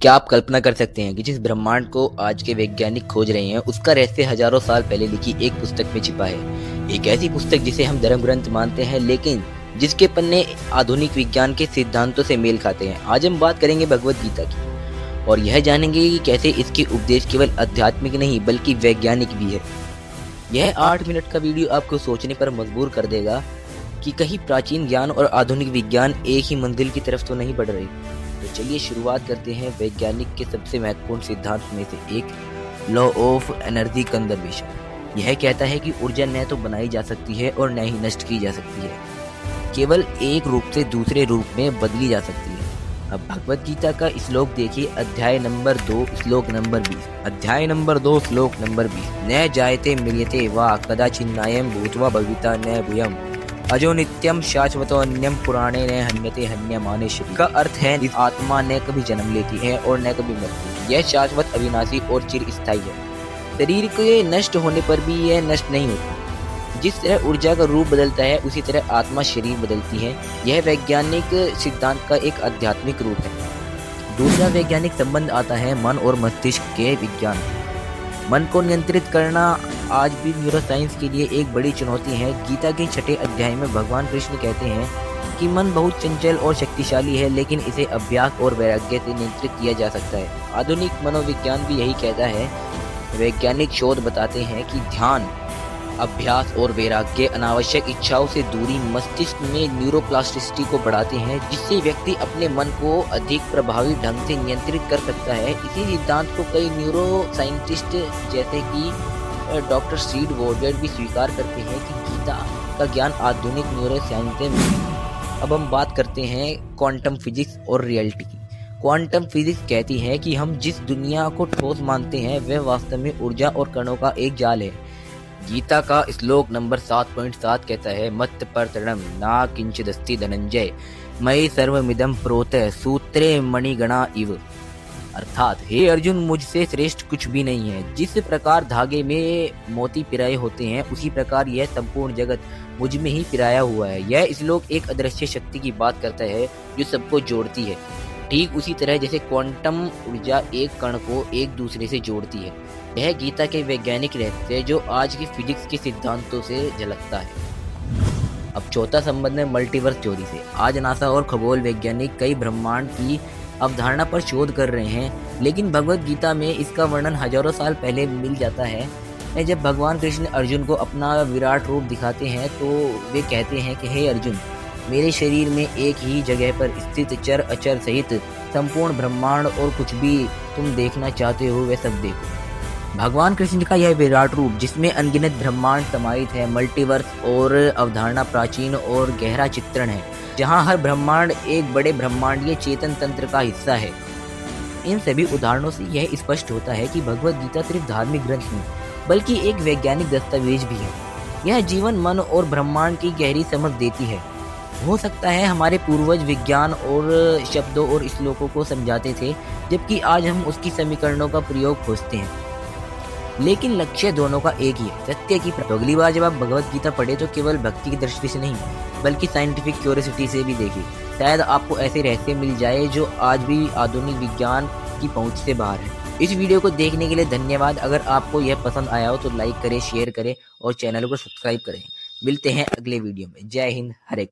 क्या आप कल्पना कर सकते हैं कि जिस ब्रह्मांड को आज के वैज्ञानिक खोज रहे हैं उसका रहस्य हजारों साल पहले लिखी एक पुस्तक में छिपा है। एक ऐसी पुस्तक जिसे हम धर्म ग्रंथ मानते हैं लेकिन जिसके पन्ने आधुनिक विज्ञान के सिद्धांतों से मेल खाते हैं। आज हम बात करेंगे भगवत गीता की और यह जानेंगे कि कैसे इसके उपदेश केवल आध्यात्मिक नहीं बल्कि वैज्ञानिक भी है। यह 8 मिनट का वीडियो आपको सोचने पर मजबूर कर देगा कि कहीं प्राचीन ज्ञान और आधुनिक विज्ञान एक ही मंजिल की तरफ तो नहीं बढ़ रही। तो चलिए शुरुआत करते हैं वैज्ञानिक के सबसे महत्वपूर्ण सिद्धांत में से एक, लॉ ऑफ एनर्जी कंजर्वेशन। यह कहता है कि ऊर्जा न तो बनाई जा सकती है और न ही नष्ट की जा सकती है, केवल एक रूप से दूसरे रूप में बदली जा सकती है। अब भगवत गीता का श्लोक देखिए, अध्याय नंबर 2 श्लोक नंबर 20। अध्याय नंबर 2 श्लोक नंबर 20। न जायते म्रियते वा कदाचिन्नायं भूत्वा भविता न भूयम् अजो नित्यम शाश्वतो अन्यम पुराणे न हन्यते हन्यमाने शरीर। का अर्थ है इस आत्मा न कभी जन्म लेती है और न कभी मरती। यह शाश्वत, अविनाशी और चिरस्थायी है। शरीर के नष्ट होने पर भी यह नष्ट नहीं होती। जिस तरह ऊर्जा का रूप बदलता है उसी तरह आत्मा शरीर बदलती है। यह वैज्ञानिक सिद्धांत का एक आध्यात्मिक रूप है। दूसरा वैज्ञानिक संबंध आता है मन और मस्तिष्क के विज्ञान। मन को नियंत्रित करना आज भी न्यूरोसाइंस के लिए एक बड़ी चुनौती है। गीता के 6 अध्याय में भगवान कृष्ण कहते हैं कि मन बहुत चंचल और शक्तिशाली है लेकिन इसे अभ्यास और वैराग्य से नियंत्रित किया जा सकता है। आधुनिक मनोविज्ञान भी यही कहता है। वैज्ञानिक शोध बताते हैं कि ध्यान, अभ्यास और वैराग्य अनावश्यक इच्छाओं से दूरी मस्तिष्क में न्यूरोप्लास्टिसिटी को बढ़ाते हैं, जिससे व्यक्ति अपने मन को अधिक प्रभावी ढंग से नियंत्रित कर सकता है। इसी सिद्धांत को कई न्यूरो साइंटिस्ट जैसे कि डॉक्टर सीड वॉर्डर भी स्वीकार करते हैं कि गीता का ज्ञान आधुनिक न्यूरो साइंस से मिला है। अब हम बात करते हैं क्वांटम फिजिक्स और रियलिटी की। क्वांटम फिजिक्स कहती है कि हम जिस दुनिया को ठोस मानते हैं वह वास्तव में ऊर्जा और कणों का एक जाल है। गीता का श्लोक नंबर 7.7 कहता है, मत परतरणम ना किंचिदस्ति धनंजय मयि सर्वमिदं प्रोतः सूत्रे मणिगणा इव। अर्थात हे अर्जुन, मुझसे श्रेष्ठ कुछ भी नहीं है। जिस प्रकार धागे में मोती पिराए होते हैं उसी प्रकार यह संपूर्ण जगत मुझ में ही पिराया हुआ है। यह श्लोक एक अदृश्य शक्ति की बात करता है जो सबको जोड़ती है, ठीक उसी तरह जैसे क्वांटम ऊर्जा एक कण को एक दूसरे से जोड़ती है। यह गीता के वैज्ञानिक रहस्य जो आज की फिजिक्स के सिद्धांतों से झलकता है। अब चौथा संबंध है मल्टीवर्स थ्योरी से। आज नासा और खगोल वैज्ञानिक कई ब्रह्मांड की अवधारणा पर शोध कर रहे हैं, लेकिन भगवत गीता में इसका वर्णन हजारों साल पहले मिल जाता है। जब भगवान कृष्ण अर्जुन को अपना विराट रूप दिखाते हैं तो वे कहते हैं कि हे अर्जुन, मेरे शरीर में एक ही जगह पर स्थित चर अचर सहित संपूर्ण ब्रह्मांड और कुछ भी तुम देखना चाहते हो वह सब देखो। भगवान कृष्ण का यह विराट रूप जिसमें अनगिनत ब्रह्मांड समाहित है, मल्टीवर्स और अवधारणा प्राचीन और गहरा चित्रण है, जहां हर ब्रह्मांड एक बड़े ब्रह्मांडीय चेतन तंत्र का हिस्सा है। इन सभी उदाहरणों से यह स्पष्ट होता है कि भगवत गीता सिर्फ धार्मिक ग्रंथ नहीं बल्कि एक वैज्ञानिक दस्तावेज भी है। यह जीवन, मन और ब्रह्मांड की गहरी समझ देती है। हो सकता है हमारे पूर्वज विज्ञान और शब्दों और श्लोकों को समझाते थे, जबकि आज हम उसकी समीकरणों का प्रयोग खोजते हैं, लेकिन लक्ष्य दोनों का एक ही है, सत्य की प्राप्ति। अगली बार जब आप भगवत गीता पढ़े तो केवल भक्ति की दृष्टि से नहीं बल्कि साइंटिफिक क्यूरियोसिटी से भी देखिए। शायद आपको ऐसे रहस्य मिल जाए जो आज भी आधुनिक विज्ञान की पहुंच से बाहर है। इस वीडियो को देखने के लिए धन्यवाद। अगर आपको यह पसंद आया हो तो लाइक करें, शेयर करें और चैनल को सब्सक्राइब करें। मिलते हैं अगले वीडियो में। जय हिंद, हरे।